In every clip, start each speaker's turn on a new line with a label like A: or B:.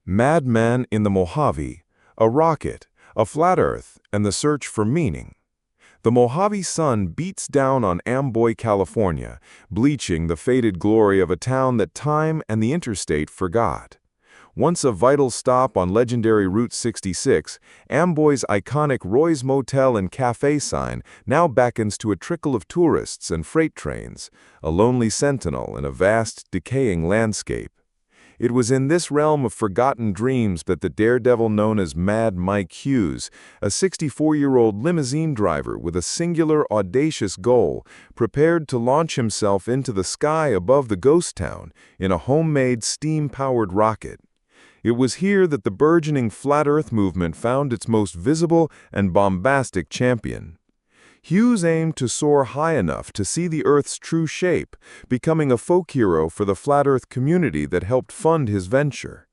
A: Madman in the Mojave, a rocket, a flat Earth, and the search for meaning. The Mojave sun beats down on Amboy, California, bleaching the faded glory of a town that time and the interstate forgot. Once a vital stop on legendary Route 66, Amboy's iconic Roy's Motel and Café sign now beckons to a trickle of tourists and freight trains, a lonely sentinel in a vast, decaying landscape. It was in this realm of forgotten dreams that the daredevil known as Mad Mike Hughes, a 64-year-old limousine driver with a singular, audacious goal, prepared to launch himself into the sky above the ghost town in a homemade steam-powered rocket. It was here that the burgeoning flat Earth movement found its most visible and bombastic champion. Hughes aimed to soar high enough to see the Earth's true shape, becoming a folk hero for the flat Earth community that helped fund his venture.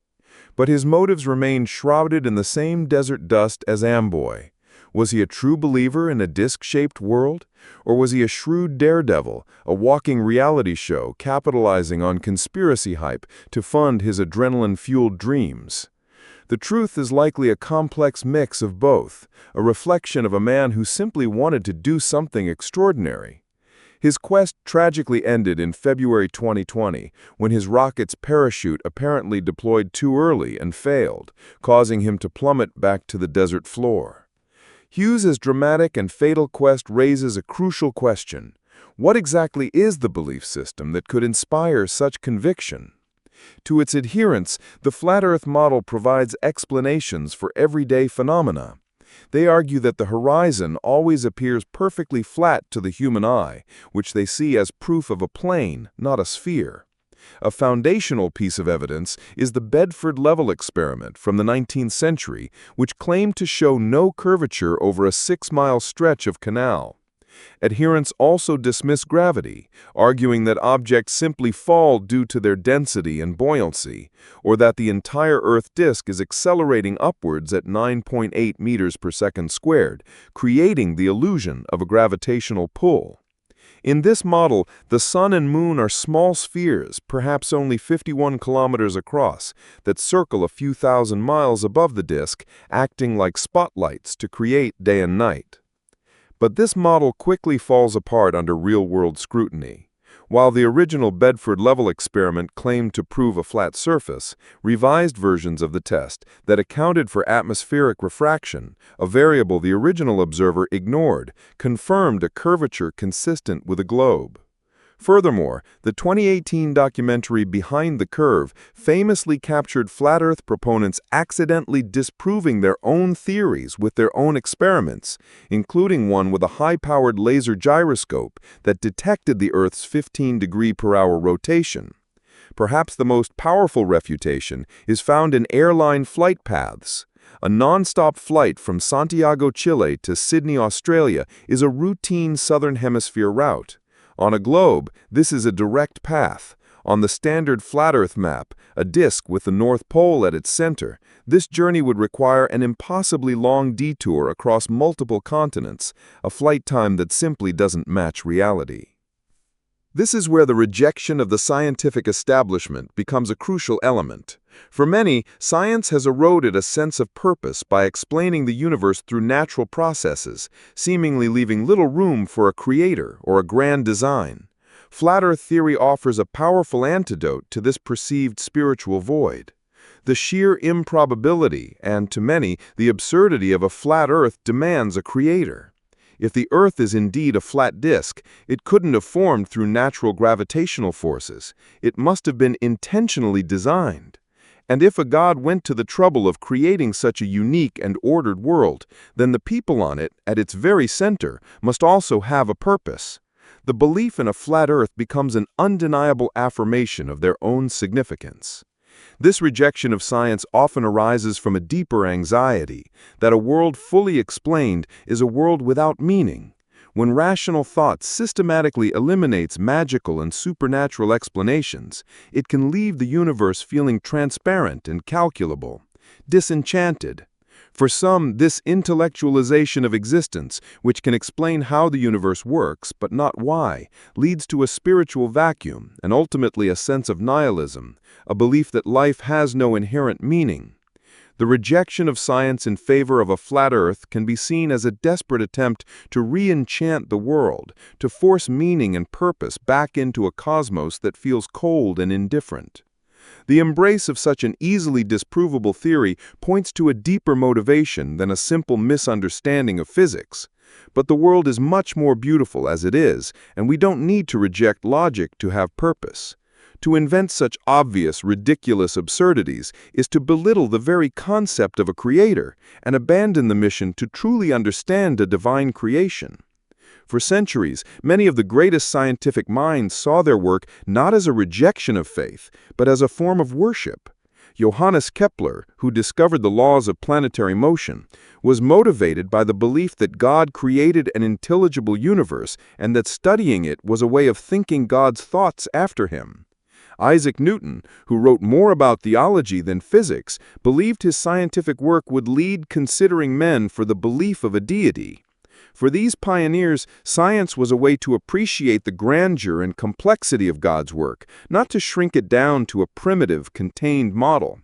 A: But his motives remained shrouded in the same desert dust as Amboy. Was he a true believer in a disc-shaped world? Or was he a shrewd daredevil, a walking reality show capitalizing on conspiracy hype to fund his adrenaline-fueled dreams? The truth is likely a complex mix of both, a reflection of a man who simply wanted to do something extraordinary. His quest tragically ended in February 2020, when his rocket's parachute apparently deployed too early and failed, causing him to plummet back to the desert floor. Hughes' dramatic and fatal quest raises a crucial question. What exactly is the belief system that could inspire such conviction? To its adherents, the flat Earth model provides explanations for everyday phenomena. They argue that the horizon always appears perfectly flat to the human eye, which they see as proof of a plane, not a sphere. A foundational piece of evidence is the Bedford level experiment from the 19th century, which claimed to show no curvature over a 6-mile stretch of canal. Adherents also dismiss gravity, arguing that objects simply fall due to their density and buoyancy, or that the entire Earth disk is accelerating upwards at 9.8 meters per second squared, creating the illusion of a gravitational pull. In this model, the Sun and Moon are small spheres, perhaps only 51 kilometers across, that circle a few thousand miles above the disk, acting like spotlights to create day and night. But this model quickly falls apart under real-world scrutiny. While the original Bedford level experiment claimed to prove a flat surface, revised versions of the test that accounted for atmospheric refraction, a variable the original observer ignored, confirmed a curvature consistent with a globe. Furthermore, the 2018 documentary Behind the Curve famously captured flat Earth proponents accidentally disproving their own theories with their own experiments, including one with a high-powered laser gyroscope that detected the Earth's 15-degree-per-hour rotation. Perhaps the most powerful refutation is found in airline flight paths. A non-stop flight from Santiago, Chile to Sydney, Australia is a routine Southern Hemisphere route. On a globe, this is a direct path. On the standard flat Earth map, a disk with the North Pole at its center, this journey would require an impossibly long detour across multiple continents, a flight time that simply doesn't match reality. This is where the rejection of the scientific establishment becomes a crucial element. For many, science has eroded a sense of purpose by explaining the universe through natural processes, seemingly leaving little room for a creator or a grand design. Flat Earth theory offers a powerful antidote to this perceived spiritual void. The sheer improbability and, to many, the absurdity of a flat Earth demands a creator. If the Earth is indeed a flat disk, it couldn't have formed through natural gravitational forces. It must have been intentionally designed. And if a God went to the trouble of creating such a unique and ordered world, then the people on it, at its very center, must also have a purpose. The belief in a flat Earth becomes an undeniable affirmation of their own significance. This rejection of science often arises from a deeper anxiety, that a world fully explained is a world without meaning. When rational thought systematically eliminates magical and supernatural explanations, it can leave the universe feeling transparent and calculable, disenchanted. For some, this intellectualization of existence, which can explain how the universe works, but not why, leads to a spiritual vacuum and ultimately a sense of nihilism, a belief that life has no inherent meaning. The rejection of science in favor of a flat Earth can be seen as a desperate attempt to re-enchant the world, to force meaning and purpose back into a cosmos that feels cold and indifferent. The embrace of such an easily disprovable theory points to a deeper motivation than a simple misunderstanding of physics. But the world is much more beautiful as it is, and we don't need to reject logic to have purpose. To invent such obvious, ridiculous absurdities is to belittle the very concept of a creator and abandon the mission to truly understand a divine creation. For centuries, many of the greatest scientific minds saw their work not as a rejection of faith, but as a form of worship. Johannes Kepler, who discovered the laws of planetary motion, was motivated by the belief that God created an intelligible universe and that studying it was a way of thinking God's thoughts after him. Isaac Newton, who wrote more about theology than physics, believed his scientific work would lead considering men for the belief of a deity. For these pioneers, science was a way to appreciate the grandeur and complexity of God's work, not to shrink it down to a primitive, contained model.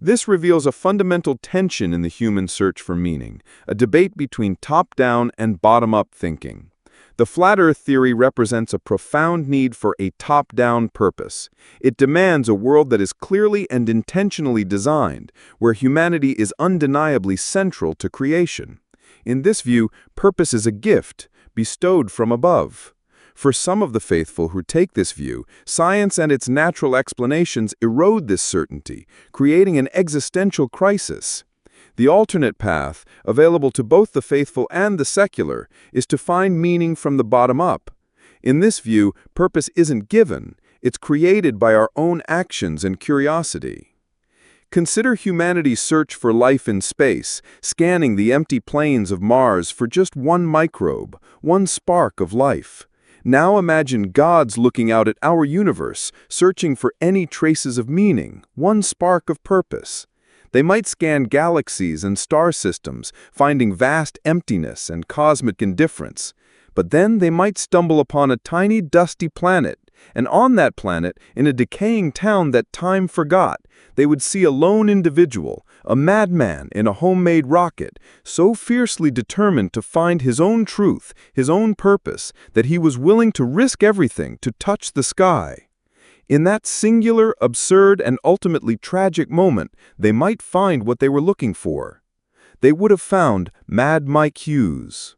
A: This reveals a fundamental tension in the human search for meaning, a debate between top-down and bottom-up thinking. The flat Earth theory represents a profound need for a top-down purpose. It demands a world that is clearly and intentionally designed, where humanity is undeniably central to creation. In this view, purpose is a gift, bestowed from above. For some of the faithful who take this view, science and its natural explanations erode this certainty, creating an existential crisis. The alternate path, available to both the faithful and the secular, is to find meaning from the bottom up. In this view, purpose isn't given, it's created by our own actions and curiosity. Consider humanity's search for life in space, scanning the empty plains of Mars for just one microbe, one spark of life. Now imagine gods looking out at our universe, searching for any traces of meaning, one spark of purpose. They might scan galaxies and star systems, finding vast emptiness and cosmic indifference. But then they might stumble upon a tiny, dusty planet, and on that planet, in a decaying town that time forgot, they would see a lone individual, a madman in a homemade rocket, so fiercely determined to find his own truth, his own purpose, that he was willing to risk everything to touch the sky. In that singular, absurd, and ultimately tragic moment, they might find what they were looking for. They would have found Mad Mike Hughes.